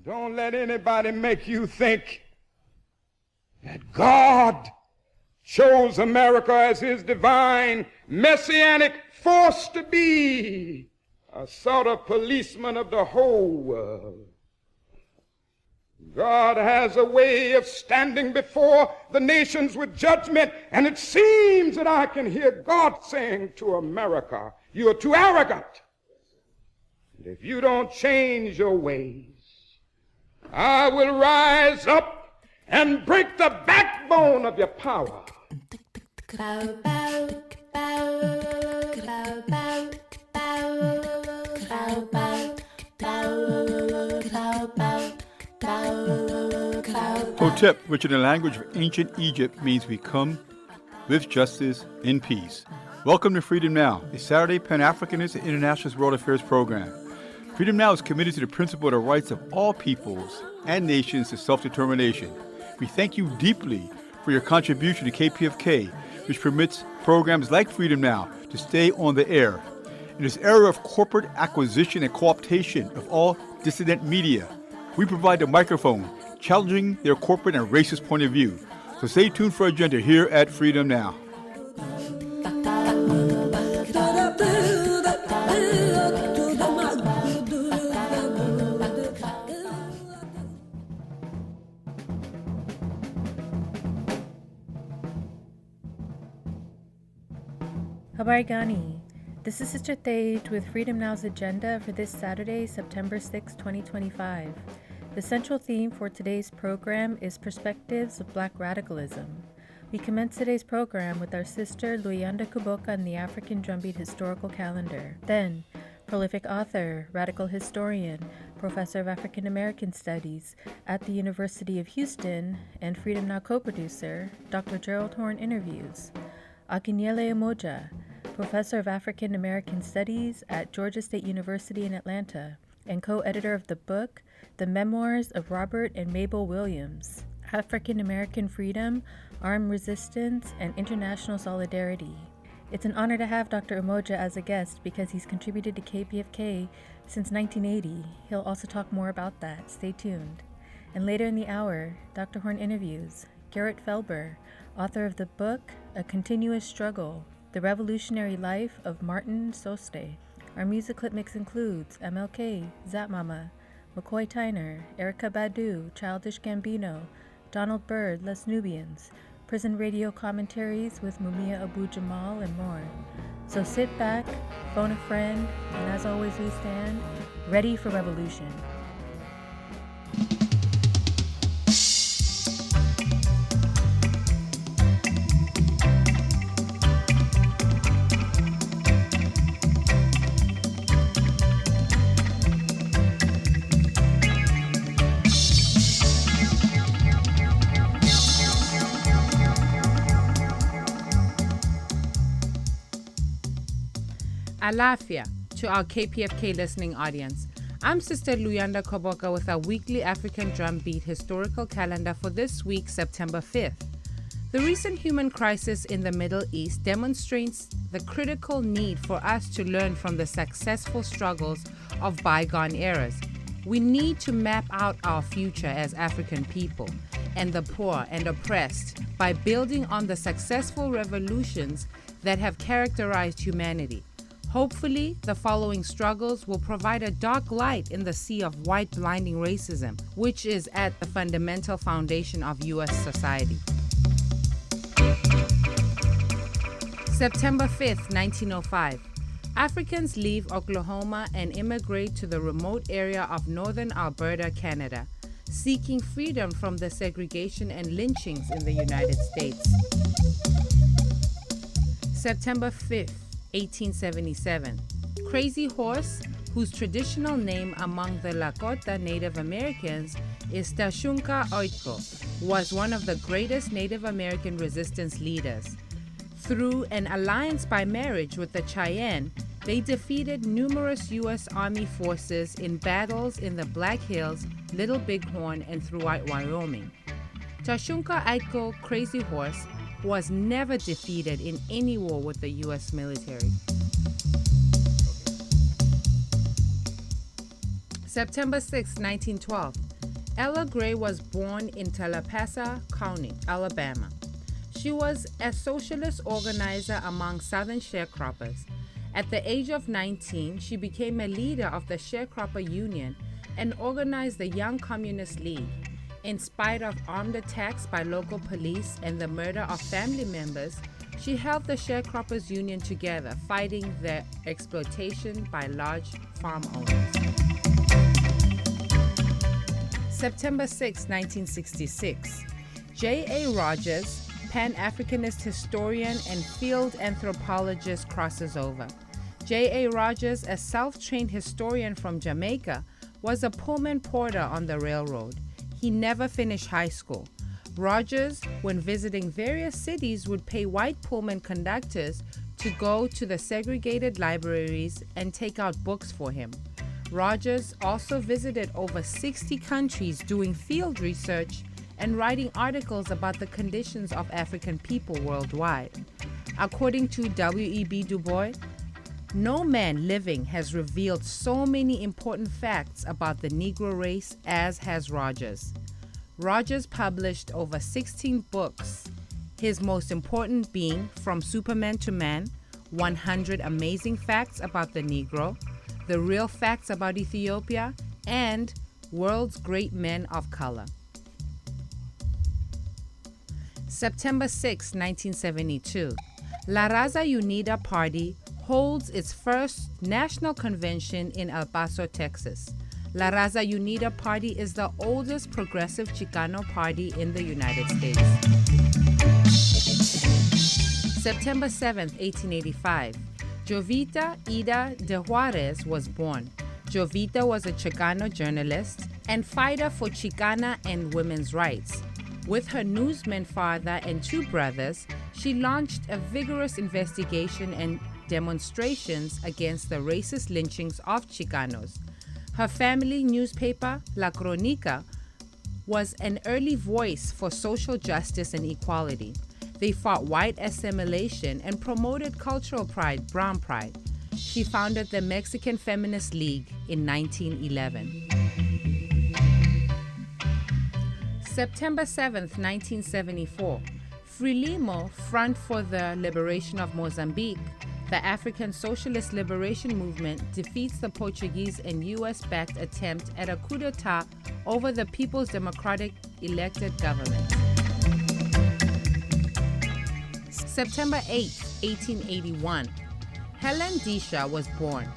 Don't let anybody make you think that God chose America as his divine messianic force to be a sort of policeman of the whole world. God has a way of standing before the nations with judgment, and it seems that I can hear God saying to America, you are too arrogant. And if you don't change your ways, I will rise up and break the backbone of your power. Hotep, which in the language of ancient Egypt means we come with justice in peace. Welcome to Freedom Now, a Saturday Pan-Africanist and Internationalist World Affairs program. Freedom Now is committed to the principle of the rights of all peoples and nations to self-determination. We thank you deeply for your contribution to KPFK, which permits programs like Freedom Now to stay on the air. In this era of corporate acquisition and co-optation of all dissident media, we provide the microphone, challenging their corporate and racist point of view. So stay tuned for Agenda here at Freedom Now. Habari Gani. This is Sister Thage with Freedom Now's agenda for this Saturday, September 6, 2025. The central theme for today's program is Perspectives of Black Radicalism. We commence today's program with our sister Luyanda Kuboka and the African Drumbeat Historical Calendar. Then, prolific author, radical historian, professor of African American Studies at the University of Houston, and Freedom Now co-producer, Dr. Gerald Horne interviews Akinyele Umoja, professor of African American Studies at Georgia State University in Atlanta, and co-editor of the book, The Memoirs of Robert and Mabel Williams, African American Freedom, Armed Resistance, and International Solidarity. It's an honor to have Dr. Umoja as a guest because he's contributed to KPFK since 1980. He'll also talk more about that. Stay tuned. And later in the hour, Dr. Horne interviews Garrett Felber, author of the book, A Continuous Struggle, The Revolutionary Life of Martin Sostre. Our music clip mix includes MLK, Zap Mama, McCoy Tyner, Erykah Badu, Childish Gambino, Donald Byrd, Les Nubians, prison radio commentaries with Mumia Abu Jamal, and more. So sit back, phone a friend, and as always we stand, ready for revolution. Alafia to our KPFK listening audience. I'm Sister Luyanda Kuboka with our weekly African Drumbeat historical calendar for this week, September 5th. The recent human crisis in the Middle East demonstrates the critical need for us to learn from the successful struggles of bygone eras. We need to map out our future as African people and the poor and oppressed by building on the successful revolutions that have characterized humanity. Hopefully, the following struggles will provide a dark light in the sea of white blinding racism, which is at the fundamental foundation of U.S. society. September 5th, 1905. Africans leave Oklahoma and immigrate to the remote area of northern Alberta, Canada, seeking freedom from the segregation and lynchings in the United States. September 5th, 1877. Crazy Horse, whose traditional name among the Lakota Native Americans is Tashunka Oitko, was one of the greatest Native American resistance leaders. Through an alliance by marriage with the Cheyenne, they defeated numerous U.S. Army forces in battles in the Black Hills, Little Bighorn, and throughout Wyoming. Tashunka Oitko Crazy Horse was never defeated in any war with the U.S. military. September 6, 1912. Ella Gray was born in Tallahassee County, Alabama. She was a socialist organizer among Southern sharecroppers. At the age of 19, she became a leader of the Sharecropper Union and organized the Young Communist League. In spite of armed attacks by local police and the murder of family members, she held the Sharecroppers Union together, fighting the exploitation by large farm owners. September 6, 1966. J.A. Rogers, Pan-Africanist historian and field anthropologist, crosses over. J.A. Rogers, a self-trained historian from Jamaica, was a Pullman porter on the railroad. He never finished high school. Rogers, when visiting various cities, would pay white Pullman conductors to go to the segregated libraries and take out books for him. Rogers also visited over 60 countries doing field research and writing articles about the conditions of African people worldwide. According to W.E.B. Du Bois, no man living has revealed so many important facts about the Negro race as has Rogers. Rogers published over 16 books, his most important being From Superman to Man, 100 Amazing Facts About the Negro, The Real Facts About Ethiopia, and World's Great Men of Color. September 6, 1972. La Raza Unida Party holds its first national convention in El Paso, Texas. La Raza Unida Party is the oldest progressive Chicano party in the United States. September 7, 1885. Jovita Ida de Juarez was born. Jovita was a Chicano journalist and fighter for Chicana and women's rights. With her newsman father and two brothers, she launched a vigorous investigation and demonstrations against the racist lynchings of Chicanos. Her family newspaper, La Crónica, was an early voice for social justice and equality. They fought white assimilation and promoted cultural pride, brown pride. She founded the Mexican Feminist League in 1911. September 7, 1974. Frelimo, Front for the Liberation of Mozambique, the African Socialist Liberation Movement, defeats the Portuguese and U.S.-backed attempt at a coup d'etat over the People's Democratic elected government. September 8, 1881. Helen Disha was born.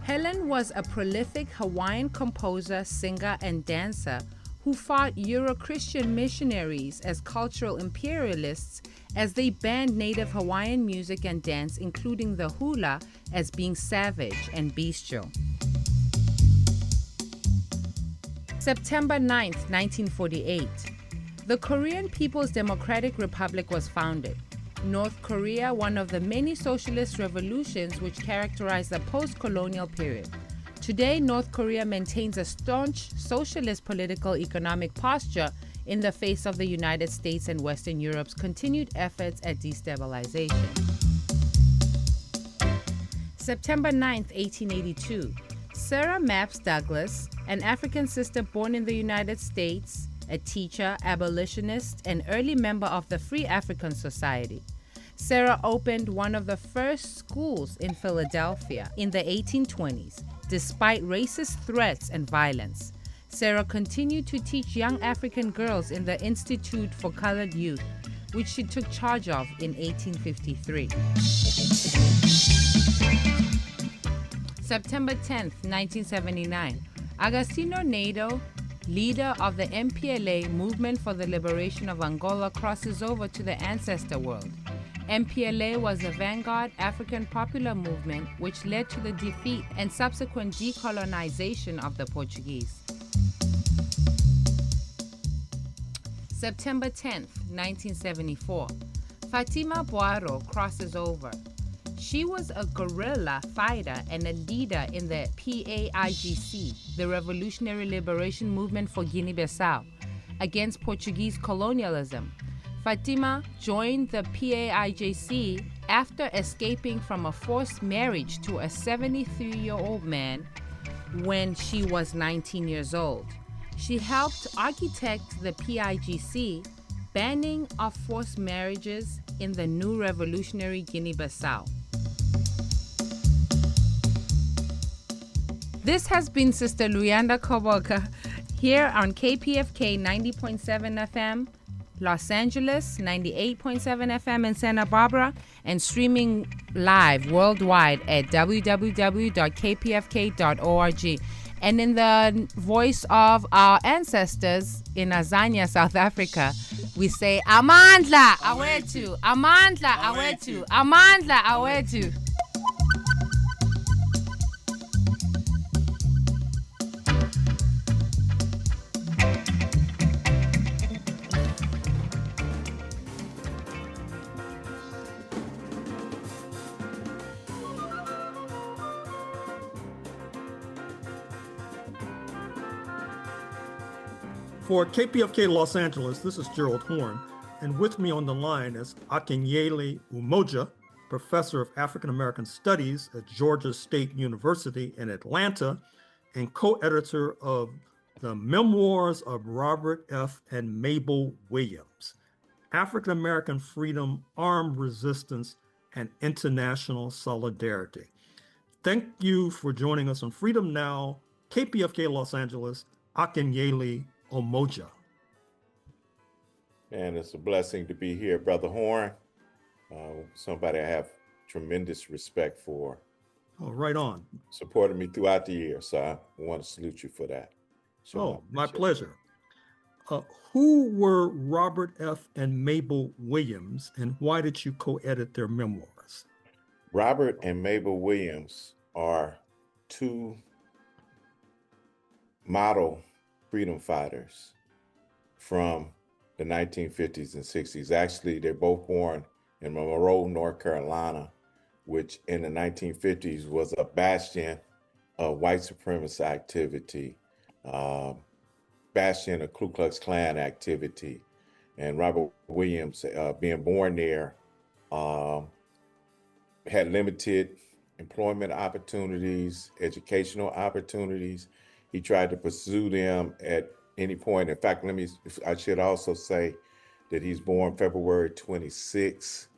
Helen was a prolific Hawaiian composer, singer, and dancer who fought Euro-Christian missionaries as cultural imperialists as they banned native Hawaiian music and dance, including the hula, as being savage and bestial. September 9, 1948. The Korean People's Democratic Republic was founded. North Korea, one of the many socialist revolutions which characterized the post-colonial period. Today, North Korea maintains a staunch socialist political economic posture in the face of the United States and Western Europe's continued efforts at destabilization. September 9, 1882. Sarah Mapps Douglas, an African sister born in the United States, a teacher, abolitionist, and early member of the Free African Society. Sarah opened one of the first schools in Philadelphia in the 1820s, despite racist threats and violence. Sarah continued to teach young African girls in the Institute for Colored Youth, which she took charge of in 1853. September 10, 1979. Agostinho Neto, leader of the MPLA, Movement for the Liberation of Angola, crosses over to the ancestor world. MPLA was a vanguard African popular movement which led to the defeat and subsequent decolonization of the Portuguese. September 10, 1974. Fatima Boaro crosses over. She was a guerrilla fighter and a leader in the PAIGC, the Revolutionary Liberation Movement for Guinea-Bissau, against Portuguese colonialism. Fatima joined the PAIGC after escaping from a forced marriage to a 73-year-old man when she was 19 years old. She helped architect the PIGC, banning of forced marriages in the new revolutionary Guinea-Bissau. This has been Sister Luyanda Koboka here on KPFK 90.7 FM, Los Angeles 98.7 FM in Santa Barbara, and streaming live worldwide at www.kpfk.org. And in the voice of our ancestors in Azania, South Africa, we say, Amandla awetu, Amandla awetu, Amandla awetu. For KPFK Los Angeles, this is Gerald Horne, and with me on the line is Akinyele Umoja, Professor of African American Studies at Georgia State University in Atlanta, and co-editor of the Memoirs of Robert F. and Mabel Williams, African American Freedom, Armed Resistance, and International Solidarity. Thank you for joining us on Freedom Now, KPFK Los Angeles, Akinyele Umoja. And it's a blessing to be here, Brother Horne. Somebody I have tremendous respect for. Oh, right on. Supported me throughout the year, so I want to salute you for that. My pleasure. Who were Robert F. and Mabel Williams, and why did you co-edit their memoirs? Robert and Mabel Williams are two model freedom fighters from the 1950s and 60s. Actually, they're both born in Monroe, North Carolina, which in the 1950s was a bastion of white supremacist activity, bastion of Ku Klux Klan activity. And Robert Williams, being born there, had limited employment opportunities, educational opportunities. He tried to pursue them at any point. In fact, I should also say that he's born February 26,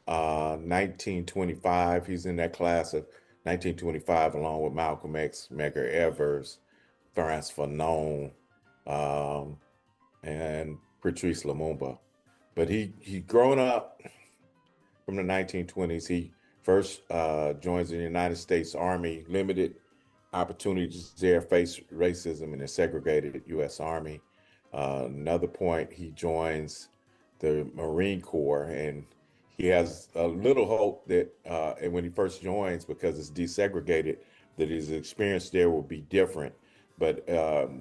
1925. He's in that class of 1925, along with Malcolm X, Medgar Evers, Frantz Fanon, and Patrice Lumumba. But he grown up from the 1920s. He first joins the United States Army, limited opportunities there, faced racism in the segregated U.S. Army. Another point, he joins the Marine Corps, and he has a little hope that and when he first joins, because it's desegregated, that his experience there will be different. But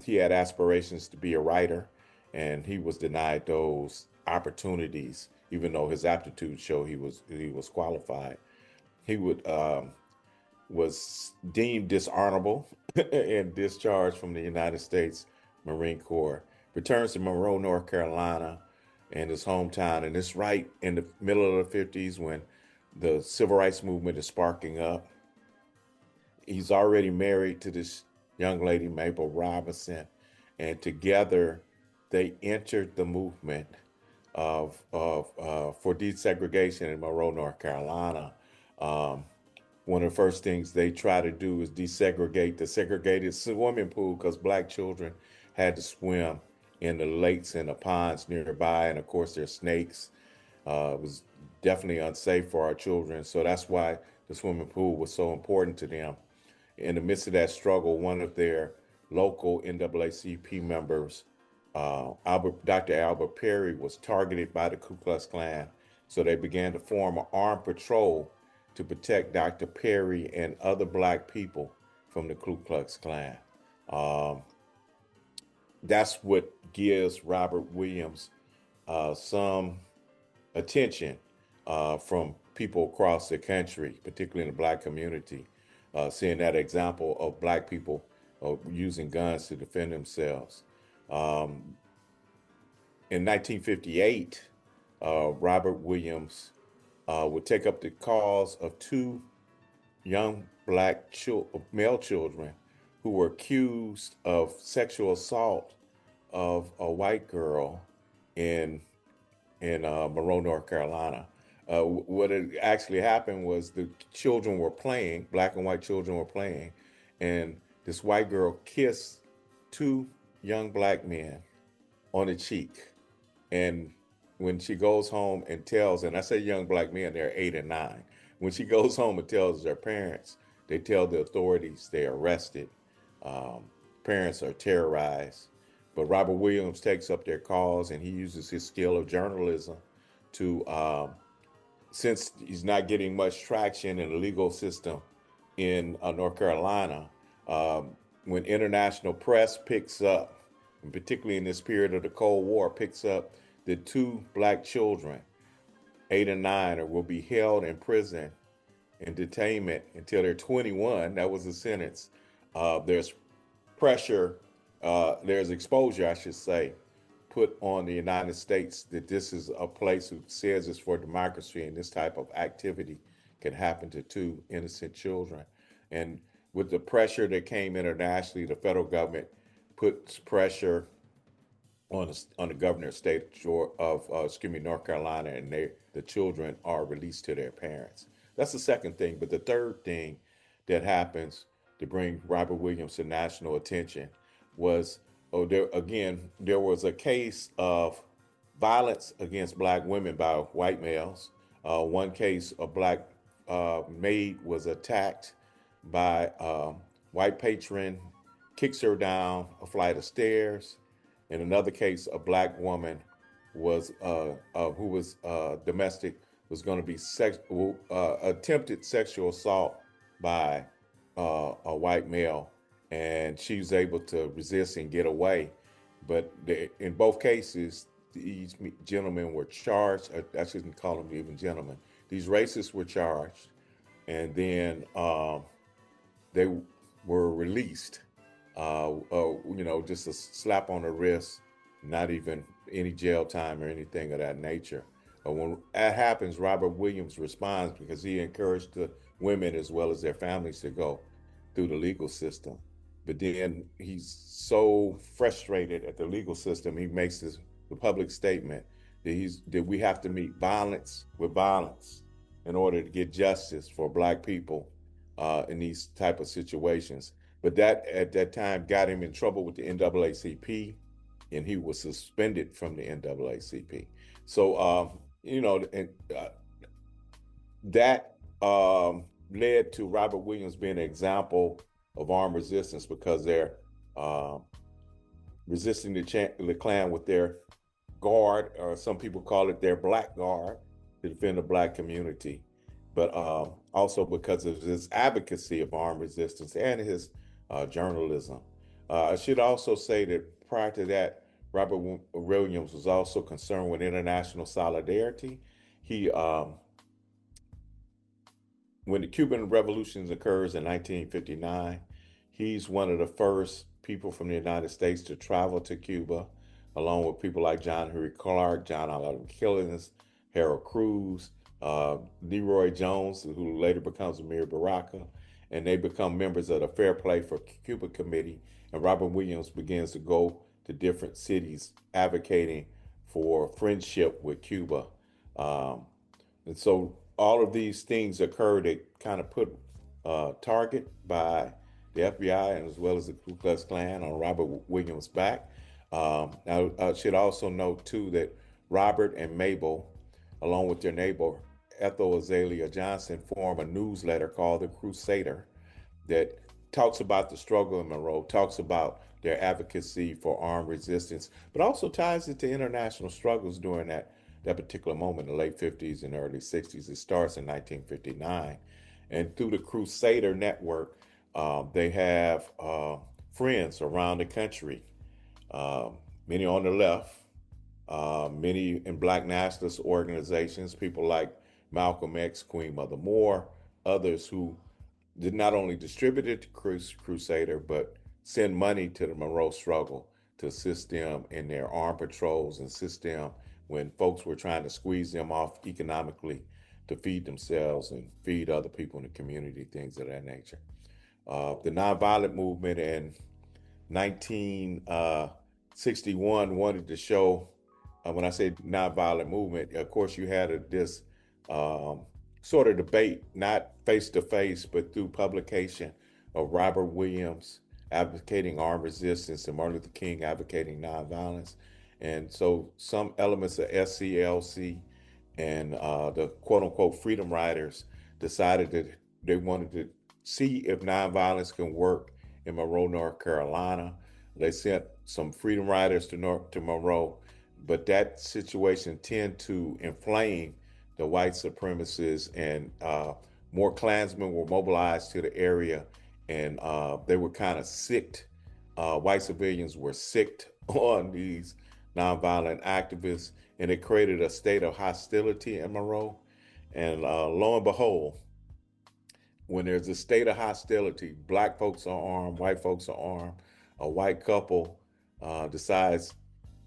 he had aspirations to be a writer, and he was denied those opportunities, even though his aptitude showed he was qualified. He was deemed dishonorable and discharged from the United States Marine Corps, returns to Monroe, North Carolina, and his hometown. And it's right in the middle of the 50s when the civil rights movement is sparking up. He's already married to this young lady, Mabel Robinson, and together they entered the movement for desegregation in Monroe, North Carolina. One of the first things they try to do is desegregate the segregated swimming pool, because Black children had to swim in the lakes and the ponds nearby. And of course, there's snakes. It was definitely unsafe for our children. So that's why the swimming pool was so important to them. In the midst of that struggle, one of their local NAACP members, Dr. Albert Perry, was targeted by the Ku Klux Klan. So they began to form an armed patrol to protect Dr. Perry and other Black people from the Ku Klux Klan. That's what gives Robert Williams some attention from people across the country, particularly in the Black community, seeing that example of Black people using guns to defend themselves. In 1958, Robert Williams would take up the cause of two young Black male children who were accused of sexual assault of a white girl in Monroe, North Carolina. What had actually happened was the children were playing, black and white children were playing, and this white girl kissed two young black men on the cheek. And when she goes home and tells, and I say young black men, they're 8 and 9. When she goes home and tells their parents, they tell the authorities they're arrested. Um, Parents are terrorized. But Robert Williams takes up their cause and he uses his skill of journalism to, since he's not getting much traction in the legal system in North Carolina, when international press picks up, and particularly in this period of the Cold War, picks up the two black children, 8 and 9, will be held in prison in detainment until they're 21. That was the sentence. There's pressure, there's exposure, I should say, put on the United States that this is a place who says it's for democracy and this type of activity can happen to two innocent children. And with the pressure that came internationally, the federal government puts pressure on the governor of state of North Carolina, and the children are released to their parents. That's the second thing. But the third thing that happens to bring Robert Williams to national attention was, there was a case of violence against black women by white males. One case, a black maid was attacked by white patron, kicks her down a flight of stairs. In another case, a black woman was who was domestic was going to be attempted sexual assault by a white male, and she was able to resist and get away. But in both cases, these gentlemen were charged. I shouldn't call them even gentlemen. These racists were charged, and then they were released. Just a slap on the wrist, not even any jail time or anything of that nature. When that happens, Robert Williams responds because he encouraged the women as well as their families to go through the legal system. But then he's so frustrated at the legal system, he makes the public statement that we have to meet violence with violence in order to get justice for black people in these type of situations. But that at that time got him in trouble with the NAACP, and he was suspended from the NAACP. So, that led to Robert Williams being an example of armed resistance because they're resisting the Klan with their guard, or some people call it their black guard, to defend the black community. But also because of his advocacy of armed resistance and his journalism. I should also say that prior to that, Robert Williams was also concerned with international solidarity. He, when the Cuban Revolution occurs in 1959, he's one of the first people from the United States to travel to Cuba, along with people like John Henry Clark, John Oliver Killings, Harold Cruz, Leroy Jones, who later becomes Amir Baraka, and they become members of the Fair Play for Cuba Committee. And Robert Williams begins to go to different cities advocating for friendship with Cuba. And so all of these things occurred that kind of put a target by the FBI and as well as the Ku Klux Klan on Robert Williams' back. Now, I should also note too that Robert and Mabel, along with their neighbor Ethel Azalea Johnson, form a newsletter called The Crusader that talks about the struggle in Monroe, talks about their advocacy for armed resistance, but also ties it to international struggles during that particular moment in the late 50s and early 60s. It starts in 1959. And through the Crusader Network, they have friends around the country, many on the left, many in Black nationalist organizations, people like Malcolm X, Queen Mother Moore, others who did not only distribute it to Crusader, but send money to the Monroe struggle to assist them in their armed patrols and assist them when folks were trying to squeeze them off economically to feed themselves and feed other people in the community, things of that nature. The nonviolent movement in 1960 61 wanted to show, when I say nonviolent movement, of course you had this sort of debate, not face to face, but through publication of Robert Williams advocating armed resistance and Martin Luther King advocating nonviolence. And so some elements of SCLC and the quote unquote freedom riders decided that they wanted to see if nonviolence can work in Monroe, North Carolina. They sent some freedom riders to Monroe, but that situation tended to inflame the white supremacists, and more Klansmen were mobilized to the area, and they were kind of sicked. White civilians were sicked on these nonviolent activists, and it created a state of hostility in Monroe. And lo and behold, when there's a state of hostility, black folks are armed, white folks are armed, a white couple decides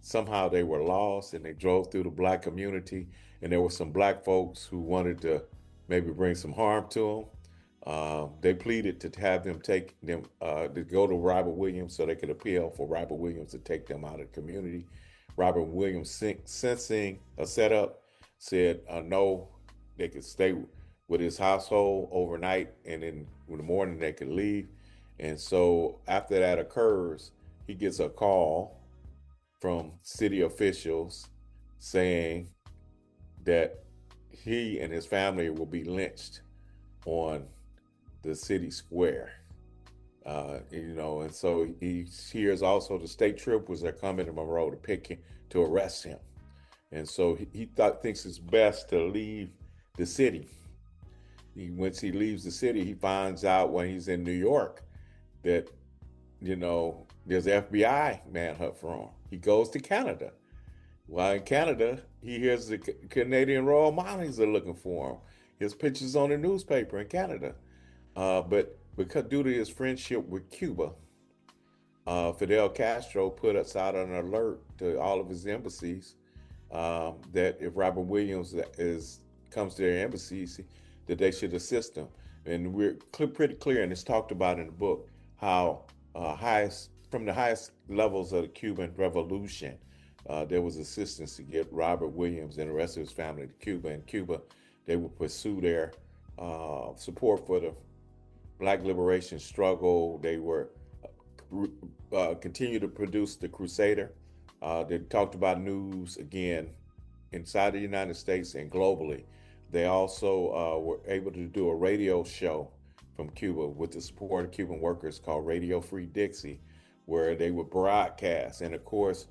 somehow they were lost and they drove through the black community, and there were some black folks who wanted to maybe bring some harm to them. They pleaded to have them take them to go to Robert Williams so they could appeal for Robert Williams to take them out of the community. Robert Williams, sensing a setup, said no, they could stay with his household overnight, and then in the morning they could leave. And so after that occurs, he gets a call from city officials saying that he and his family will be lynched on the city square. And so he hears also the state troopers are coming to Monroe to pick him, to arrest him. And so he thinks it's best to leave the city. Once he leaves the city, he finds out when he's in New York that, there's an FBI manhunt for him. He goes to Canada. While in Canada, he hears the Canadian Royal Marines are looking for him. His picture's on the newspaper in Canada. But because due to his friendship with Cuba, Fidel Castro put us out on an alert to all of his embassies that if Robert Williams comes to their embassies, that they should assist him. And we're pretty clear, and it's talked about in the book, how from the highest levels of the Cuban Revolution, there was assistance to get Robert Williams and the rest of his family to Cuba. In Cuba, they would pursue their support for the Black liberation struggle. They were continue to produce the Crusader. They talked about news again inside the United States and globally. They also were able to do a radio show from Cuba with the support of Cuban workers called Radio Free Dixie, where they would broadcast. And of course,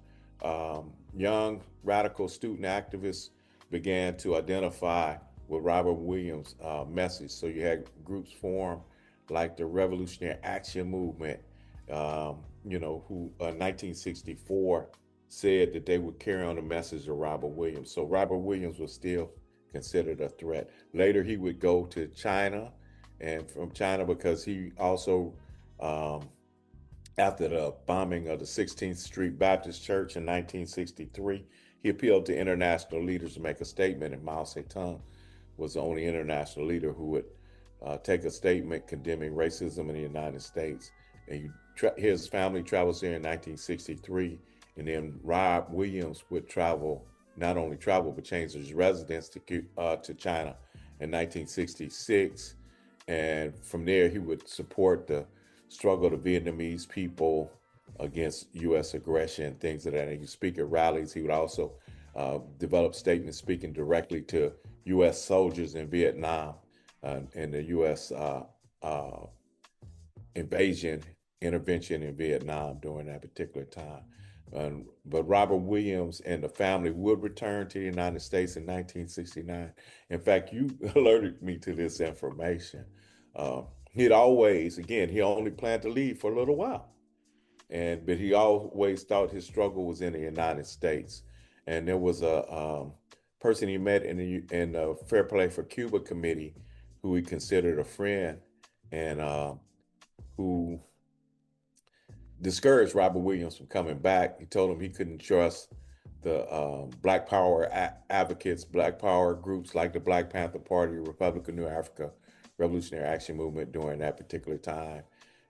young radical student activists began to identify with Robert Williams' message. So you had groups form like the Revolutionary Action Movement, who in 1964 said that they would carry on the message of Robert Williams. So Robert Williams was still considered a threat. Later, he would go to China, and from China, because he also, after the bombing of the 16th Street Baptist Church in 1963, he appealed to international leaders to make a statement, and Mao Zedong was the only international leader who would take a statement condemning racism in the United States. And his family travels there in 1963, and then Rob Williams would not only travel, but change his residence to China in 1966. And from there, he would support the struggle of the Vietnamese people against U.S. aggression, things of that. And he would speak at rallies. He would also develop statements speaking directly to U.S. soldiers in Vietnam and the U.S. intervention in Vietnam during that particular time. But Robert Williams and the family would return to the United States in 1969. In fact, you alerted me to this information. He only planned to leave for a little while. But he always thought his struggle was in the United States. And there was a person he met in the Fair Play for Cuba committee who he considered a friend, and who discouraged Robert Williams from coming back. He told him he couldn't trust the Black Power advocates, Black Power groups like the Black Panther Party, Republic of New Africa, Revolutionary Action Movement during that particular time.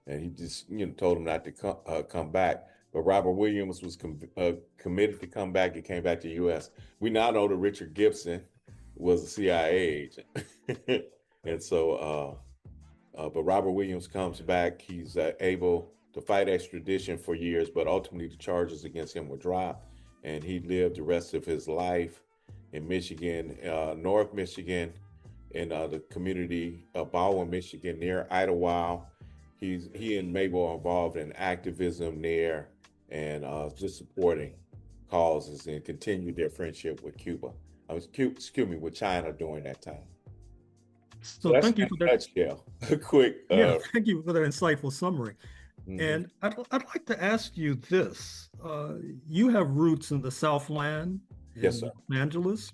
And he just told him not to come back. but Robert Williams was committed to come back. He came back to the U.S. We now know that Richard Gibson was a CIA agent. And so, but Robert Williams comes back. He's able to fight extradition for years, but ultimately the charges against him were dropped, and he lived the rest of his life in Michigan, North Michigan, in the community of Baldwin, Michigan, near Idlewild. He and Mabel are involved in activism there and just supporting causes, and continued their friendship with Cuba. With China during that time. So thank you for that. Nutshell. A quick. Thank you for that insightful summary. Mhm. And I'd like to ask you this. You have roots in the Southland in Yes, sir. Los Angeles.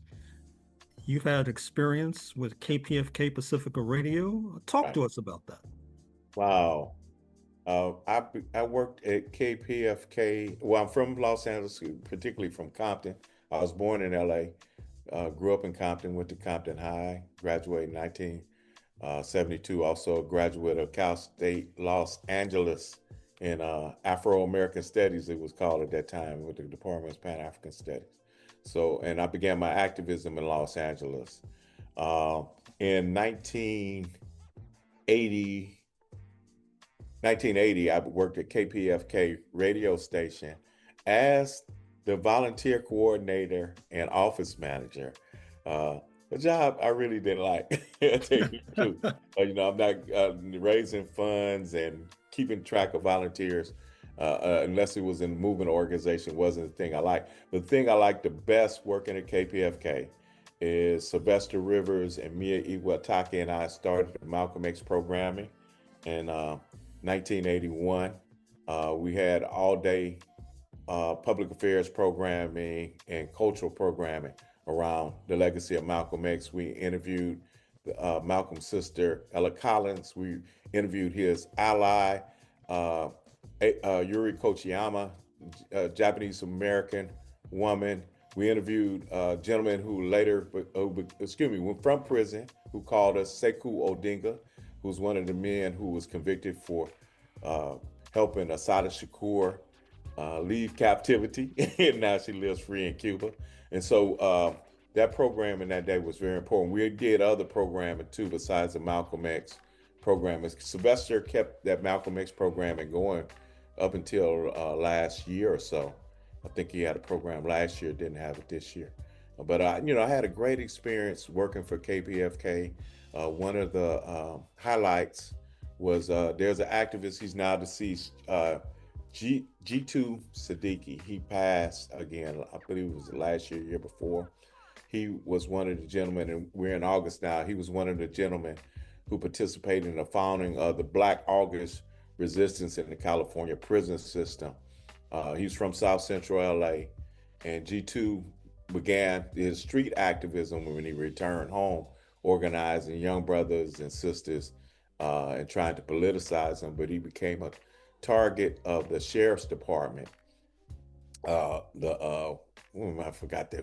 You've had experience with KPFK Pacifica Radio. Talk Right. to us about that. Wow. I worked at KPFK. Well, I'm from Los Angeles, particularly from Compton. I was born in LA, grew up in Compton, went to Compton High, graduated in 1972. Also a graduate of Cal State Los Angeles in Afro-American Studies, it was called at that time, with the Department of Pan-African Studies. So, and I began my activism in Los Angeles. In 1980, I worked at KPFK radio station as the volunteer coordinator and office manager. A job I really didn't like. I tell you the truth. I'm not raising funds and keeping track of volunteers, unless it was in a movement organization, wasn't the thing I liked. The thing I liked the best working at KPFK is Sylvester Rivers and Mia Iwatake and I started the Malcolm X programming in 1981. We had all-day public affairs programming and cultural programming around the legacy of Malcolm X. We interviewed Malcolm's sister, Ella Collins. We interviewed his ally, Yuri Kochiyama, a Japanese American woman. We interviewed a gentleman who later, went from prison, who called us Sekou Odinga, who's one of the men who was convicted for helping Assata Shakur leave captivity, and now she lives free in Cuba. And so that programming that day was very important. We did other programming too, besides the Malcolm X programming. Sylvester kept that Malcolm X programming going up until last year or so. I think he had a program last year, didn't have it this year. But I had a great experience working for KPFK. One of the highlights was there's an activist, he's now deceased, G2 Siddiqui. He passed again, I believe it was last year, year before. He was one of the gentlemen, and we're in August now, he was one of the gentlemen who participated in the founding of the Black August resistance in the California prison system. He's from South Central LA, and G2 began his street activism when he returned home, organizing young brothers and sisters and trying to politicize them, but he became a target of the sheriff's department. I forgot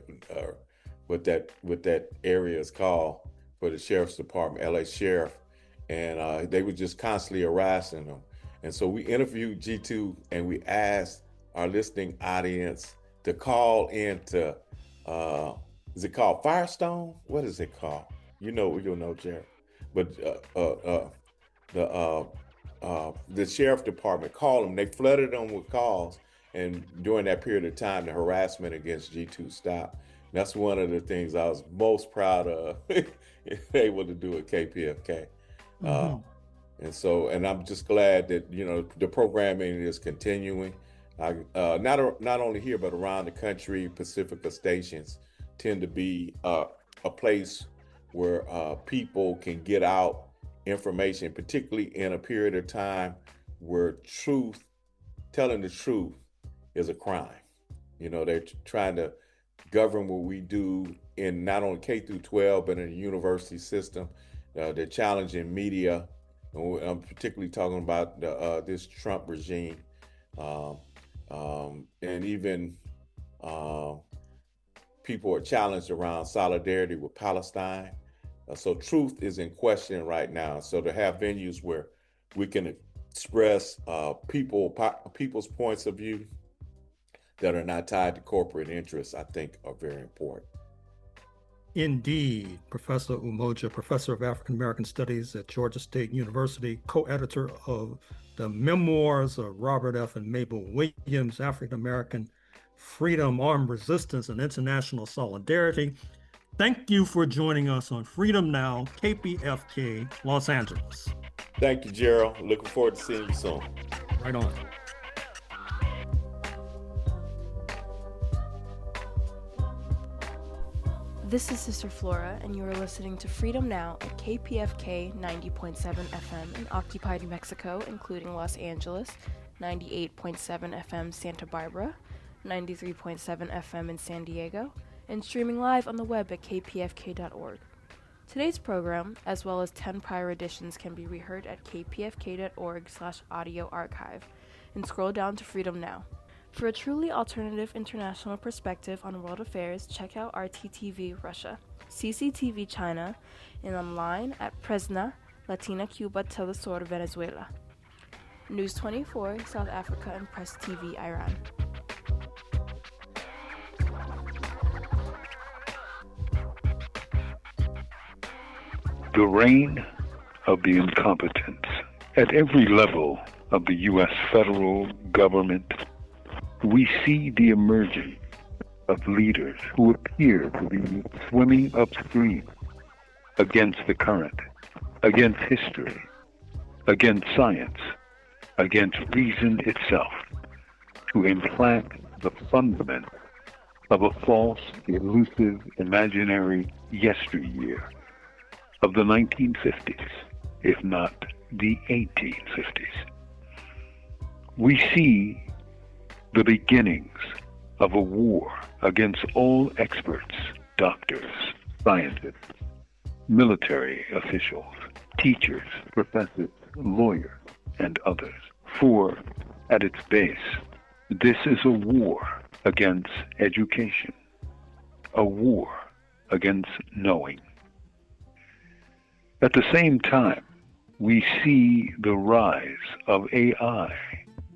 what that area is called for the sheriff's department, LA Sheriff, and they were just constantly harassing them. And so we interviewed G2 and we asked our listening audience to call into, is it called Firestone? What is it called? You'll know, Jared. But the sheriff department called them. They flooded them with calls, and during that period of time, the harassment against G2 stopped. That's one of the things I was most proud of able to do at KPFK. Mhm. And I'm just glad that the programming is continuing. Not only here but around the country. Pacifica stations tend to be a place where people can get out information, particularly in a period of time where telling the truth is a crime. They're trying to govern what we do in not only K through 12, but in the university system. They're challenging media. I'm particularly talking about this Trump regime. And even people are challenged around solidarity with Palestine. So truth is in question right now. So to have venues where we can express people's points of view that are not tied to corporate interests, I think are very important. Indeed, Professor Umoja, Professor of African American Studies at Georgia State University, co-editor of the Memoirs of Robert F. and Mabel Williams, African American Freedom, Armed Resistance, and International Solidarity. Thank you for joining us on Freedom Now, KPFK, Los Angeles. Thank you, Gerald. Looking forward to seeing you soon. Right on. This is Sister Flora, and you are listening to Freedom Now at KPFK 90.7 FM in occupied Mexico, including Los Angeles, 98.7 FM Santa Barbara, 93.7 FM in San Diego, and streaming live on the web at kpfk.org. Today's program, as well as 10 prior editions, can be reheard at kpfk.org/audio archive, and scroll down to Freedom Now. For a truly alternative international perspective on world affairs, check out RTTV Russia, CCTV China, and online at Presna, Latina Cuba Telesur Venezuela, News 24 South Africa, and Press TV Iran. The reign of the incompetence at every level of the U.S. federal government. We see the emergence of leaders who appear to be swimming upstream against the current, against history, against science, against reason itself, to implant the fundament of a false, elusive, imaginary yesteryear of the 1950s, if not the 1850s. We see the beginnings of a war against all experts, doctors, scientists, military officials, teachers, professors, lawyers, and others. For at its base, this is a war against education, a war against knowing. At the same time, we see the rise of AI,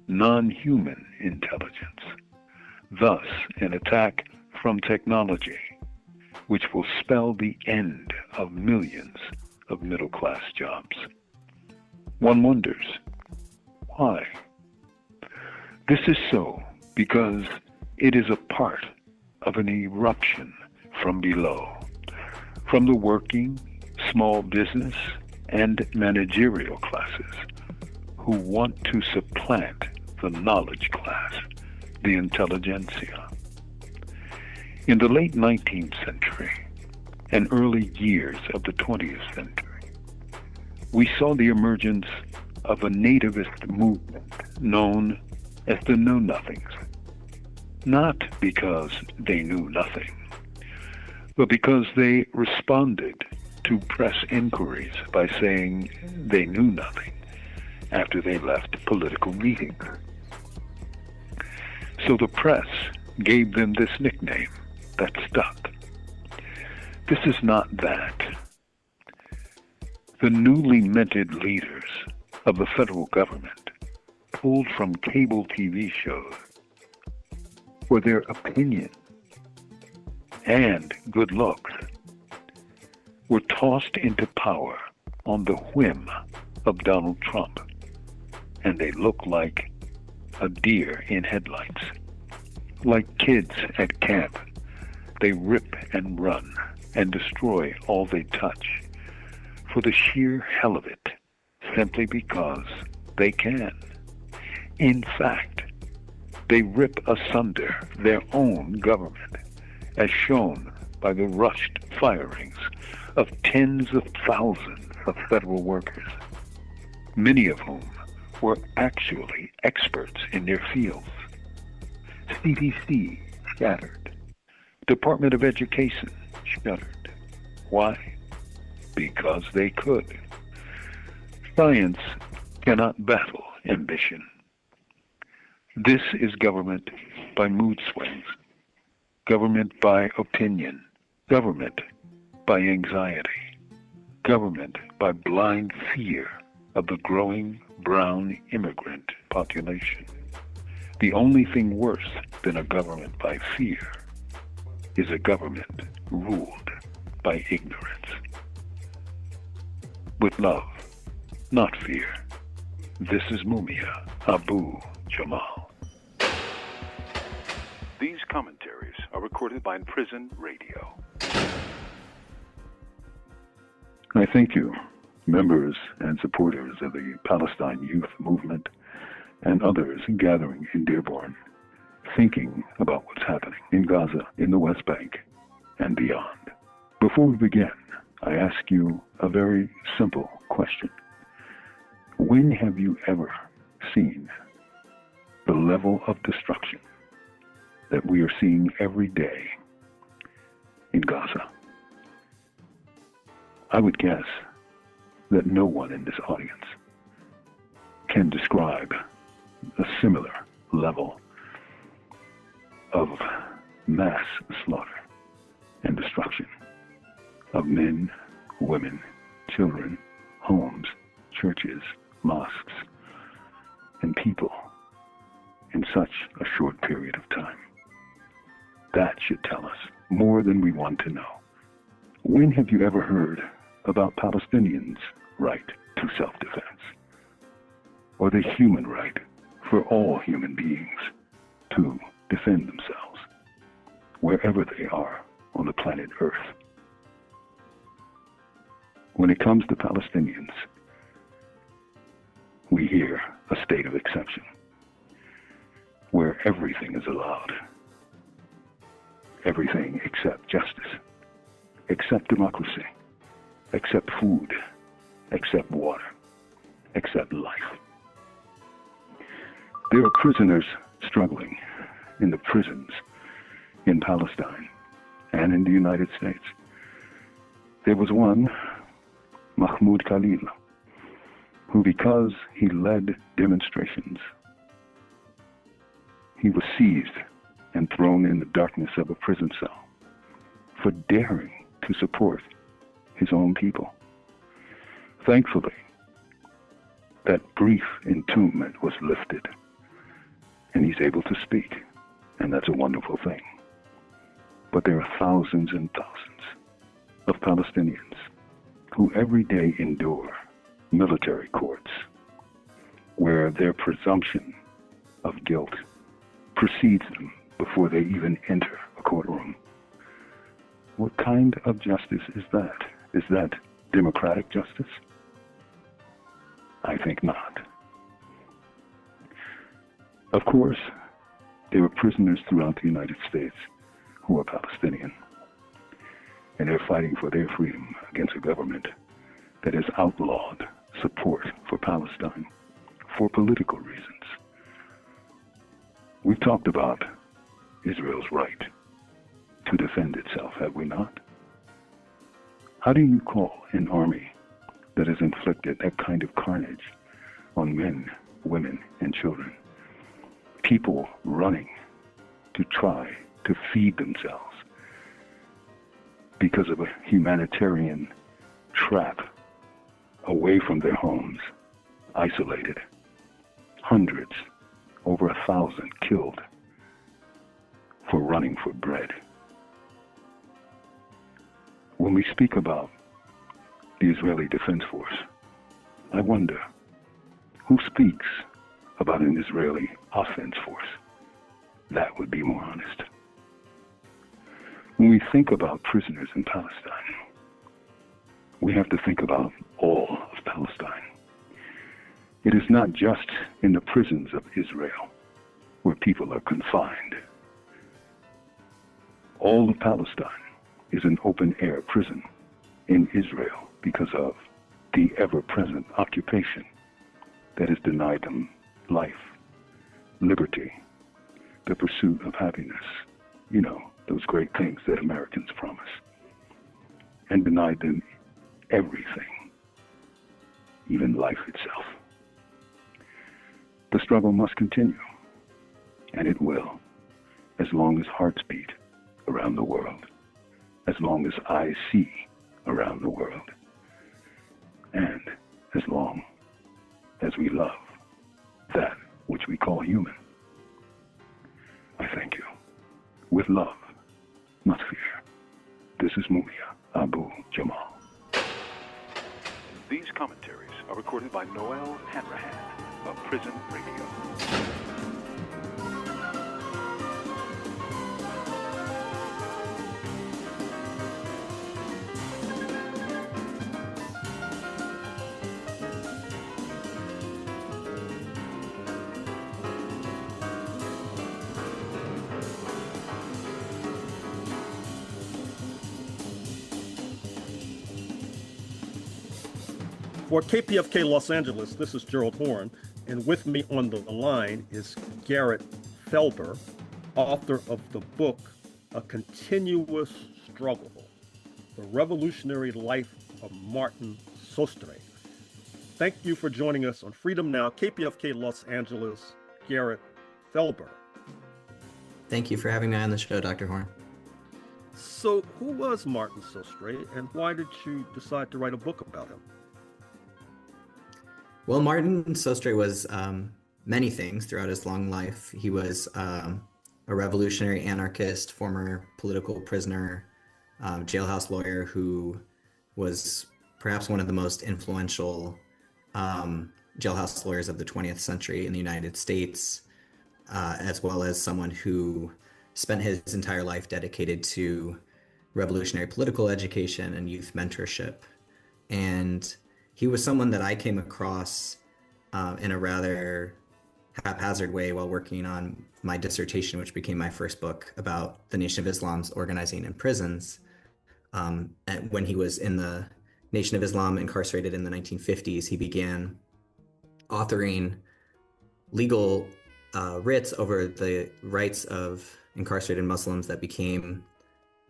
non-human intelligence, thus an attack from technology, which will spell the end of millions of middle-class jobs. One wonders, why? This is so because it is a part of an eruption from below, from the working, small business, and managerial classes who want to supplant the knowledge class, the intelligentsia. In the late 19th century and early years of the 20th century, we saw the emergence of a nativist movement known as the Know-Nothings, not because they knew nothing, but because they responded to press inquiries by saying they knew nothing after they left political meetings. So the press gave them this nickname that stuck. This is not that. The newly minted leaders of the federal government pulled from cable TV shows for their opinion and good looks were tossed into power on the whim of Donald Trump, and they look like a deer in headlights. Like kids at camp, they rip and run and destroy all they touch for the sheer hell of it, simply because they can. In fact, they rip asunder their own government, as shown by the rushed firings of tens of thousands of federal workers, many of whom were actually experts in their fields. CDC shattered. Department of Education shuttered. Why? Because they could. Science cannot battle ambition. This is government by mood swings, government by opinion, government by anxiety, government by blind fear of the growing brown immigrant population, The only thing worse than a government by fear is a government ruled by ignorance. With love, not fear. This is Mumia Abu Jamal. These commentaries are recorded by Prison Radio. I thank you, members and supporters of the Palestine Youth Movement and others gathering in Dearborn, thinking about what's happening in Gaza, in the West Bank, and beyond. Before we begin, I ask you a very simple question. When have you ever seen the level of destruction that we are seeing every day in Gaza? I would guess that no one in this audience can describe a similar level of mass slaughter and destruction of men, women, children, homes, churches, mosques, and people in such a short period of time. That should tell us more than we want to know. When have you ever heard about Palestinians' right to self-defense, or the human right for all human beings to defend themselves wherever they are on the planet Earth? When it comes to Palestinians, we hear a state of exception, where everything is allowed. Everything except justice, except democracy, except food, except water, except life. There are prisoners struggling in the prisons in Palestine and in the United States. There was one, Mahmoud Khalil, who, because he led demonstrations, he was seized and thrown in the darkness of a prison cell for daring to support his own people. Thankfully, that brief entombment was lifted, and he's able to speak, and that's a wonderful thing. But there are thousands and thousands of Palestinians who every day endure military courts where their presumption of guilt precedes them before they even enter a courtroom. What kind of justice is that? Is that democratic justice? I think not. Of course, there are prisoners throughout the United States who are Palestinian, and they're fighting for their freedom against a government that has outlawed support for Palestine for political reasons. We've talked about Israel's right to defend itself, have we not? How do you call an army that has inflicted that kind of carnage on men, women, and children, people running to try to feed themselves because of a humanitarian trap away from their homes, isolated, hundreds, over 1,000 killed for running for bread? When we speak about the Israeli Defense Force, I wonder who speaks about an Israeli offense force. That would be more honest. When we think about prisoners in Palestine, we have to think about all of Palestine. It is not just in the prisons of Israel where people are confined. All of Palestine is an open-air prison in Israel because of the ever-present occupation that has denied them life, liberty, the pursuit of happiness, you know, those great things that Americans promise, and denied them everything, even life itself. The struggle must continue, and it will, as long as hearts beat around the world, as long as eyes see around the world, and as long as we love that which we call human, I thank you. With love, not fear. This is Mumia Abu Jamal. These commentaries are recorded by Noel Hanrahan of Prison Radio. For KPFK Los Angeles, this is Gerald Horne, and with me on the line is Garrett Felber, author of the book, A Continuous Struggle, The Revolutionary Life of Martin Sostre. Thank you for joining us on Freedom Now, KPFK Los Angeles, Garrett Felber. Thank you for having me on the show, Dr. Horne. So who was Martin Sostre, and why did you decide to write a book about him? Well, Martin Sostre was many things throughout his long life. He was a revolutionary anarchist, former political prisoner, jailhouse lawyer who was perhaps one of the most influential jailhouse lawyers of the 20th century in the United States, as well as someone who spent his entire life dedicated to revolutionary political education and youth mentorship. And he was someone that I came across in a rather haphazard way while working on my dissertation, which became my first book about the Nation of Islam's organizing in prisons. When he was in the Nation of Islam, incarcerated in the 1950s, he began authoring legal writs over the rights of incarcerated Muslims that became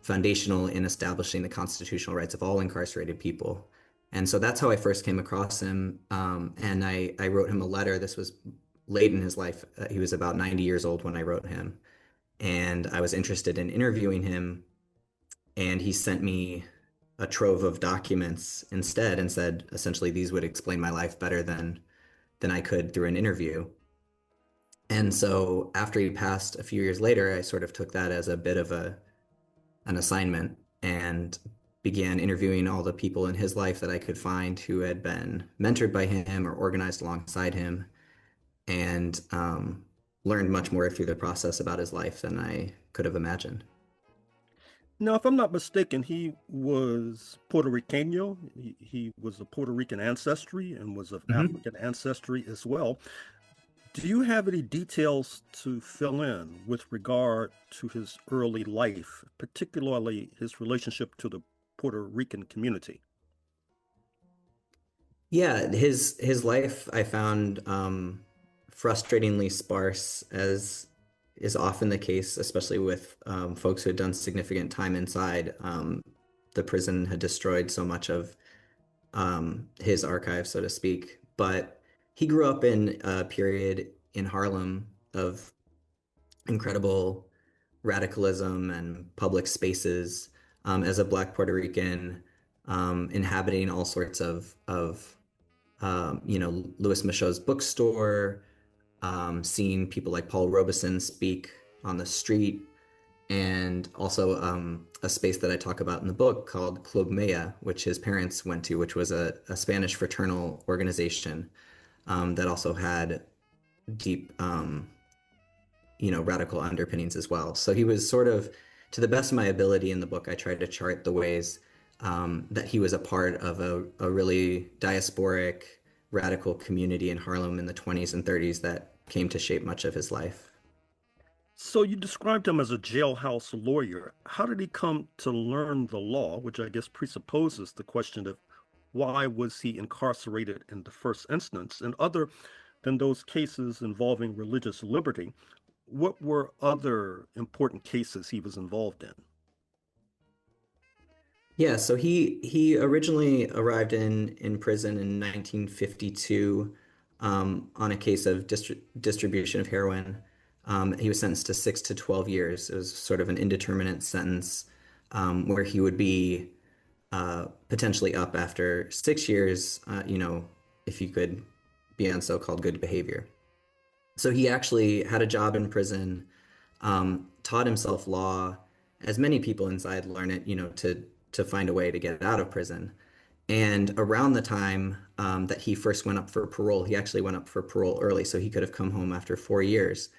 foundational in establishing the constitutional rights of all incarcerated people. And so that's how I first came across him. And I wrote him a letter. This was late in his life. He was about 90 years old when I wrote him. And I was interested in interviewing him. And he sent me a trove of documents instead and said, essentially, these would explain my life better than I could through an interview. And so after he passed a few years later, I sort of took that as a bit of an assignment and began interviewing all the people in his life that I could find who had been mentored by him or organized alongside him, and learned much more through the process about his life than I could have imagined. Now, if I'm not mistaken, he was Puerto Rican. He was of Puerto Rican ancestry and was of African ancestry as well. Do you have any details to fill in with regard to his early life, particularly his relationship to the Puerto Rican community? Yeah, his life I found frustratingly sparse, as is often the case, especially with folks who had done significant time inside. The prison had destroyed so much of his archive, so to speak. But he grew up in a period in Harlem of incredible radicalism and public spaces. As a Black Puerto Rican, inhabiting all sorts of Louis Michaud's bookstore, seeing people like Paul Robeson speak on the street, and also a space that I talk about in the book called Club Mea, which his parents went to, which was a Spanish fraternal organization that also had deep, radical underpinnings as well. So he was sort of, to the best of my ability in the book, I tried to chart the ways that he was a part of a really diasporic, radical community in Harlem in the 20s and 30s that came to shape much of his life. So you described him as a jailhouse lawyer. How did he come to learn the law, which I guess presupposes the question of why was he incarcerated in the first instance? And other than those cases involving religious liberty, what were other important cases he was involved in? Yeah, so he originally arrived in prison in 1952 on a case of distribution of heroin. He was sentenced to 6 to 12 years. It was sort of an indeterminate sentence where he would be potentially up after 6 years, if you could be on so-called good behavior. So he actually had a job in prison taught himself law, as many people inside learn it, to find a way to get out of prison. And around the time that he first went up for parole, he actually went up for parole early, so he could have come home after 4 years.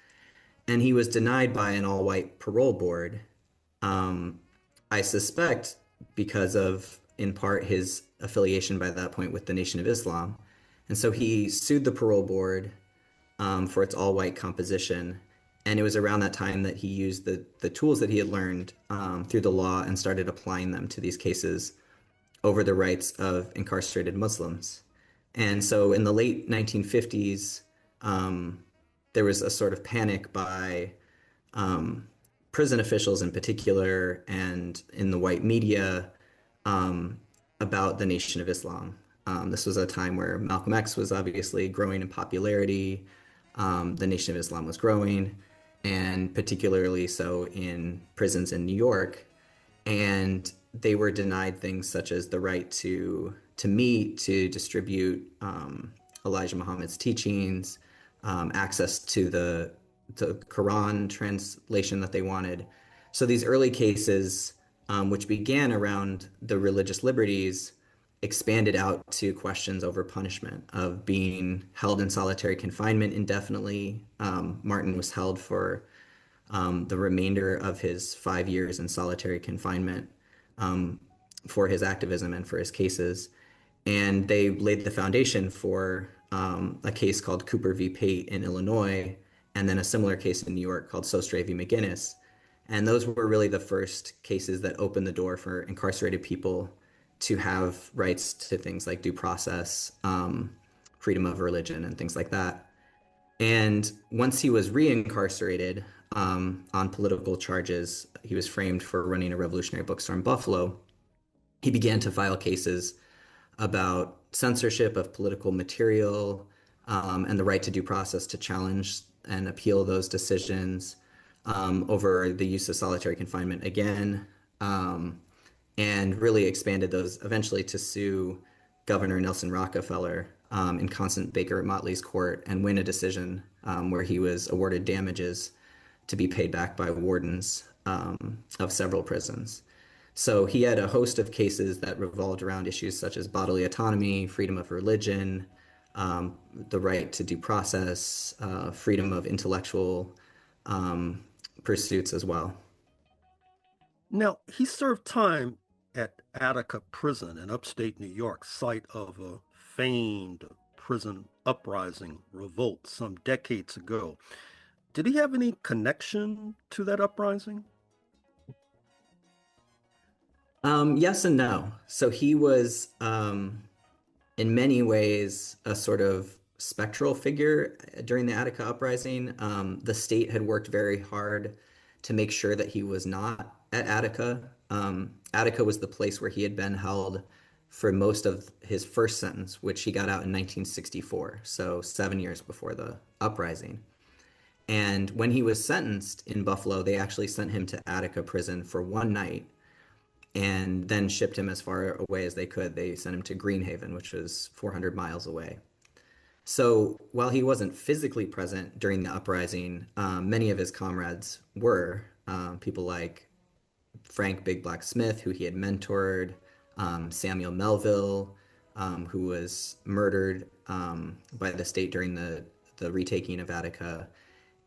And he was denied by an all-white parole board. I suspect because of, in part, his affiliation by that point with the Nation of Islam. And so he sued the parole board for its all-white composition. And it was around that time that he used the tools that he had learned through the law and started applying them to these cases over the rights of incarcerated Muslims. And so in the late 1950s, there was a sort of panic by prison officials in particular and in the white media about the Nation of Islam. This was a time where Malcolm X was obviously growing in popularity. The Nation of Islam was growing, and particularly so in prisons in New York. And they were denied things such as the right to meet, to distribute Elijah Muhammad's teachings, access to the Quran translation that they wanted. So these early cases, which began around the religious liberties, expanded out to questions over punishment, of being held in solitary confinement indefinitely. Martin was held for the remainder of his 5 years in solitary confinement for his activism and for his cases. And they laid the foundation for a case called Cooper v. Pate in Illinois, and then a similar case in New York called Sostre v. McGinnis. And those were really the first cases that opened the door for incarcerated people to have rights to things like due process, freedom of religion, and things like that. And once he was reincarcerated on political charges, he was framed for running a revolutionary bookstore in Buffalo. He began to file cases about censorship of political material and the right to due process, to challenge and appeal those decisions over the use of solitary confinement again, and really expanded those eventually to sue Governor Nelson Rockefeller in Constant Baker Motley's court and win a decision where he was awarded damages to be paid back by wardens of several prisons. So he had a host of cases that revolved around issues such as bodily autonomy, freedom of religion, the right to due process, freedom of intellectual pursuits as well. Now, he served time at Attica Prison in upstate New York, site of a famed prison uprising revolt some decades ago. Did he have any connection to that uprising? Yes and no. So he was, in many ways, a sort of spectral figure during the Attica uprising. The state had worked very hard to make sure that he was not at Attica. Attica was the place where he had been held for most of his first sentence, which he got out in 1964, so 7 years before the uprising. And when he was sentenced in Buffalo, they actually sent him to Attica prison for one night and then shipped him as far away as they could. They sent him to Greenhaven, which was 400 miles away. So while he wasn't physically present during the uprising, many of his comrades were, people like Frank Big Black Smith, who he had mentored, Samuel Melville, who was murdered by the state during the retaking of Attica.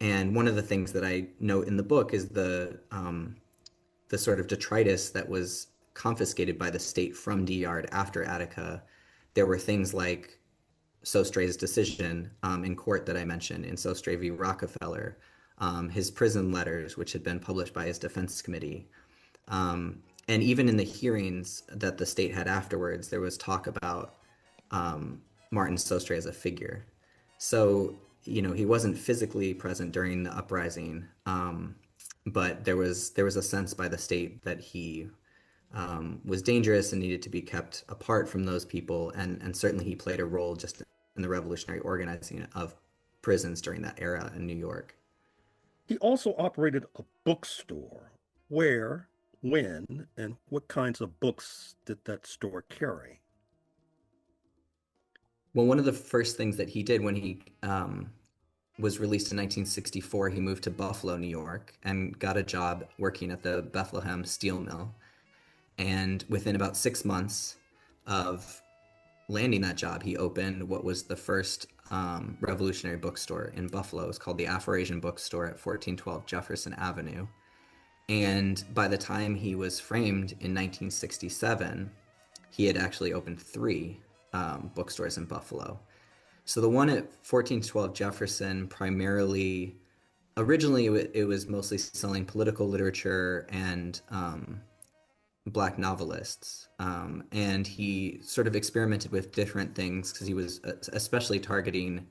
And one of the things that I note in the book is the sort of detritus that was confiscated by the state from D Yard after Attica. There were things like Sostre's decision in court that I mentioned, in Sostre v. Rockefeller, his prison letters, which had been published by his defense committee. And even in the hearings that the state had afterwards, there was talk about Martin Sostre as a figure. So, he wasn't physically present during the uprising, but there was a sense by the state that he was dangerous and needed to be kept apart from those people. And certainly he played a role just in the revolutionary organizing of prisons during that era in New York. He also operated a bookstore. Where, when, and what kinds of books did that store carry? Well, one of the first things that he did when he was released in 1964, he moved to Buffalo, New York, and got a job working at the Bethlehem steel mill. And within about 6 months of landing that job, he opened what was the first revolutionary bookstore in Buffalo. It was called the Afro-Asian Bookstore at 1412 Jefferson Avenue. And by the time he was framed in 1967, he had actually opened 3 bookstores in Buffalo. So the one at 1412 Jefferson originally it was mostly selling political literature and Black novelists. And he sort of experimented with different things because he was especially targeting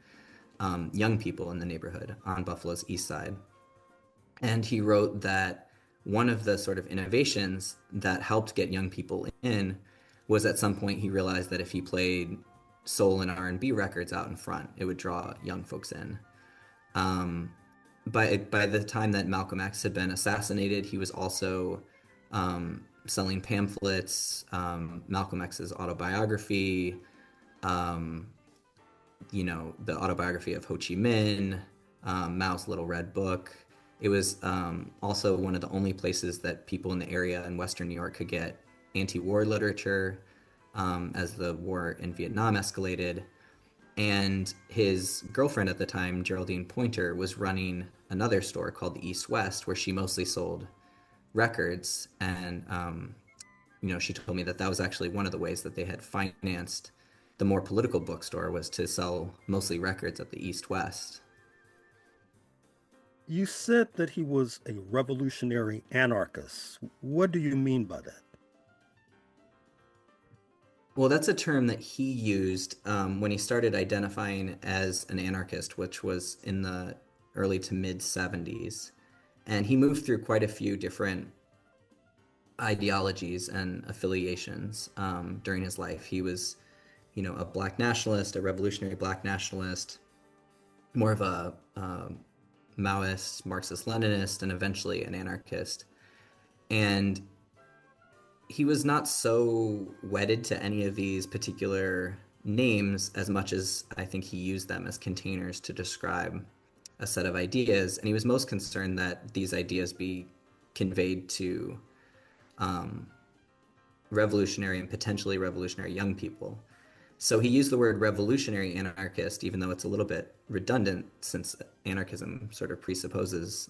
young people in the neighborhood on Buffalo's east side. And he wrote that one of the sort of innovations that helped get young people in was at some point he realized that if he played soul and R&B records out in front, it would draw young folks in. By the time that Malcolm X had been assassinated, he was also selling pamphlets, Malcolm X's autobiography, the autobiography of Ho Chi Minh, Mao's Little Red Book. It was also one of the only places that people in the area in Western New York could get anti-war literature as the war in Vietnam escalated. And his girlfriend at the time, Geraldine Pointer, was running another store called the East West, where she mostly sold records. And, she told me that was actually one of the ways that they had financed the more political bookstore, was to sell mostly records at the East West. You said that he was a revolutionary anarchist. What do you mean by that? Well, that's a term that he used when he started identifying as an anarchist, which was in the early to mid 70s. And he moved through quite a few different ideologies and affiliations during his life. He was, a Black nationalist, a revolutionary Black nationalist, more of a Maoist, Marxist-Leninist, and eventually an anarchist. And he was not so wedded to any of these particular names as much as I think he used them as containers to describe a set of ideas. And he was most concerned that these ideas be conveyed to revolutionary and potentially revolutionary young people. So he used the word revolutionary anarchist, even though it's a little bit redundant since anarchism sort of presupposes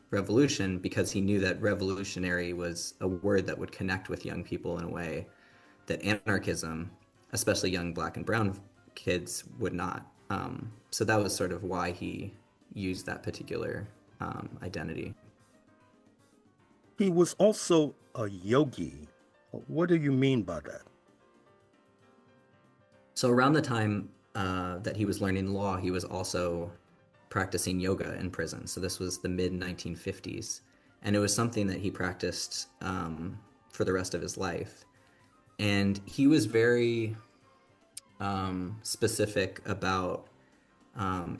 revolution, because he knew that revolutionary was a word that would connect with young people in a way that anarchism, especially young Black and brown kids, would not. So that was sort of why he used that particular identity. He was also a yogi. What do you mean by that? So around the time that he was learning law, he was also practicing yoga in prison. So this was the mid-1950s. And it was something that he practiced for the rest of his life. And he was very specific about,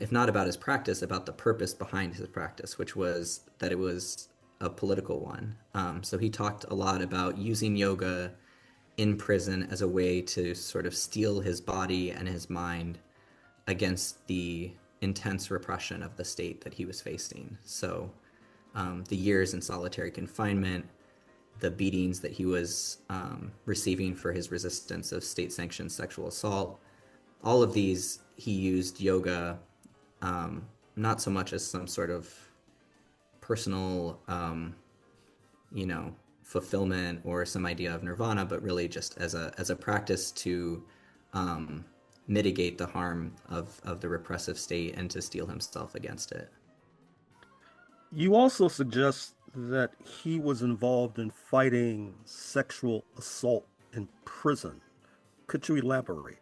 if not about his practice, about the purpose behind his practice, which was that it was a political one. So he talked a lot about using yoga in prison as a way to sort of steel his body and his mind against the intense repression of the state that he was facing. So the years in solitary confinement, the beatings that he was receiving for his resistance of state-sanctioned sexual assault, all of these, he used yoga not so much as some sort of personal, fulfillment or some idea of nirvana, but really just as a practice to mitigate the harm of the repressive state and to steel himself against it. You also suggest that he was involved in fighting sexual assault in prison. Could you elaborate?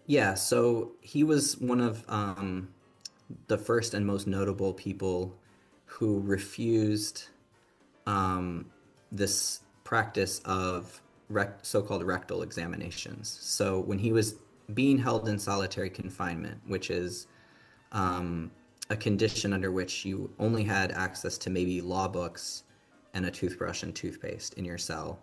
Yeah, so he was one of the first and most notable people who refused this practice of so-called rectal examinations. So when he was being held in solitary confinement, which is a condition under which you only had access to maybe law books and a toothbrush and toothpaste in your cell,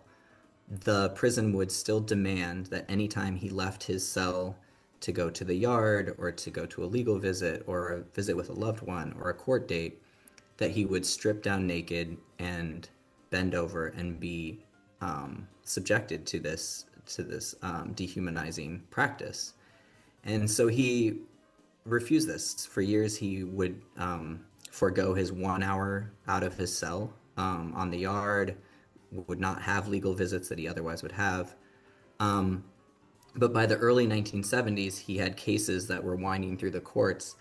the prison would still demand that anytime he left his cell to go to the yard or to go to a legal visit or a visit with a loved one or a court date, that he would strip down naked and bend over and be subjected to this dehumanizing practice. And so he refused this. For years, he would forego his 1 hour out of his cell on the yard, would not have legal visits that he otherwise would have. But by the early 1970s, he had cases that were winding through the courts.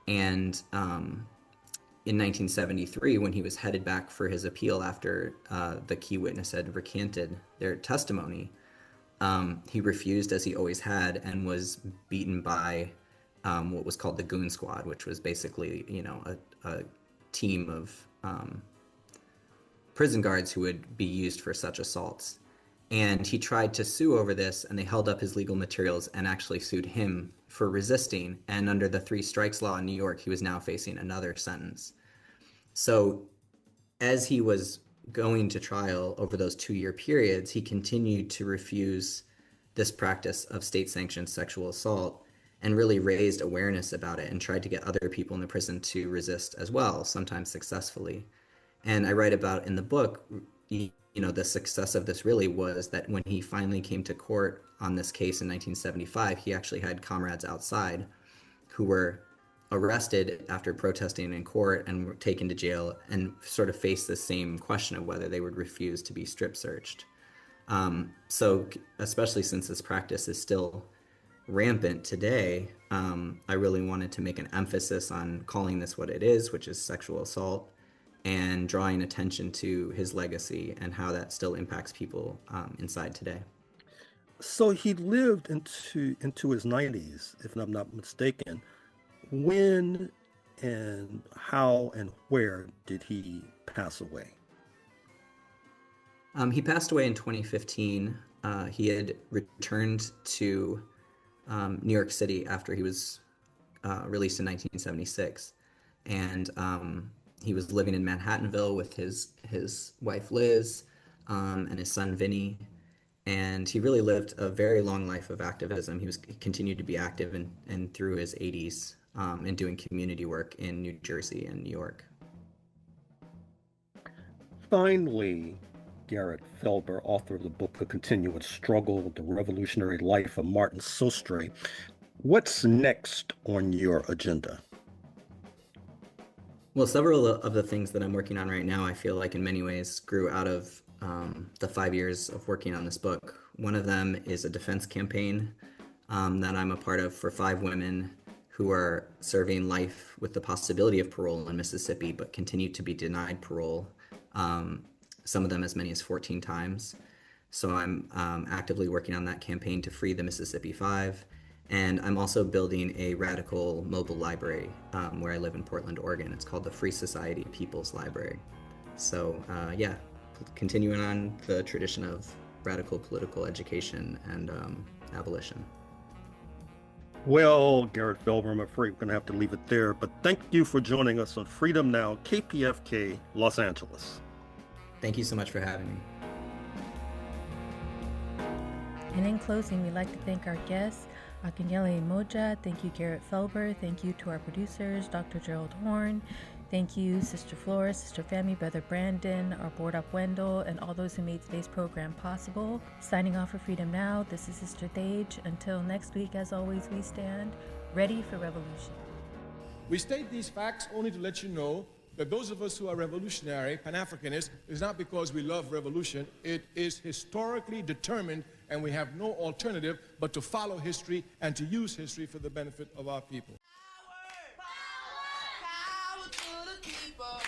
And in 1973, when he was headed back for his appeal after the key witness had recanted their testimony, he refused, as he always had, and was beaten by what was called the Goon Squad, which was basically, a team of prison guards who would be used for such assaults. And he tried to sue over this, and they held up his legal materials and actually sued him for resisting. And under the 3 strikes law in New York, he was now facing another sentence. So as he was going to trial over those 2-year periods, he continued to refuse this practice of state-sanctioned sexual assault and really raised awareness about it and tried to get other people in the prison to resist as well, sometimes successfully. And I write about in the book, the success of this really was that when he finally came to court on this case in 1975, he actually had comrades outside who were arrested after protesting in court and were taken to jail and sort of faced the same question of whether they would refuse to be strip searched. So especially since this practice is still rampant today, I really wanted to make an emphasis on calling this what it is, which is sexual assault, and drawing attention to his legacy and how that still impacts people inside today. So he lived into his 90s, if I'm not mistaken. When and how and where did he pass away? He passed away in 2015. He had returned to New York City after he was released in 1976. And he was living in Manhattanville with his wife Liz and his son Vinny, and he really lived a very long life of activism. He continued to be active and through his 80s and doing community work in New Jersey and New York. Finally, Garrett Felber, author of the book The Continuous Struggle, The Revolutionary Life of Martin Sostre. What's next on your agenda? Well, several of the things that I'm working on right now, I feel like in many ways grew out of the 5 years of working on this book. One of them is a defense campaign that I'm a part of for 5 women who are serving life with the possibility of parole in Mississippi, but continue to be denied parole, some of them as many as 14 times. So I'm actively working on that campaign to free the Mississippi 5. And I'm also building a radical mobile library where I live in Portland, Oregon. It's called the Free Society People's Library. So continuing on the tradition of radical political education and abolition. Well, Garrett Felber, I'm afraid we're going to have to leave it there, but thank you for joining us on Freedom Now, KPFK, Los Angeles. Thank you so much for having me. And in closing, we'd like to thank our guests, Akinyele Umoja. Thank you, Garrett Felber. Thank you to our producers, Dr. Gerald Horne. Thank you, Sister Flora, Sister Femi, Brother Brandon, our board up Wendell, and all those who made today's program possible. Signing off for Freedom Now, this is Sister Thage. Until next week, as always, we stand ready for revolution. We state these facts only to let you know that those of us who are revolutionary, Pan-Africanists, is not because we love revolution. It is historically determined, and we have no alternative but to follow history and to use history for the benefit of our people. Power to the people.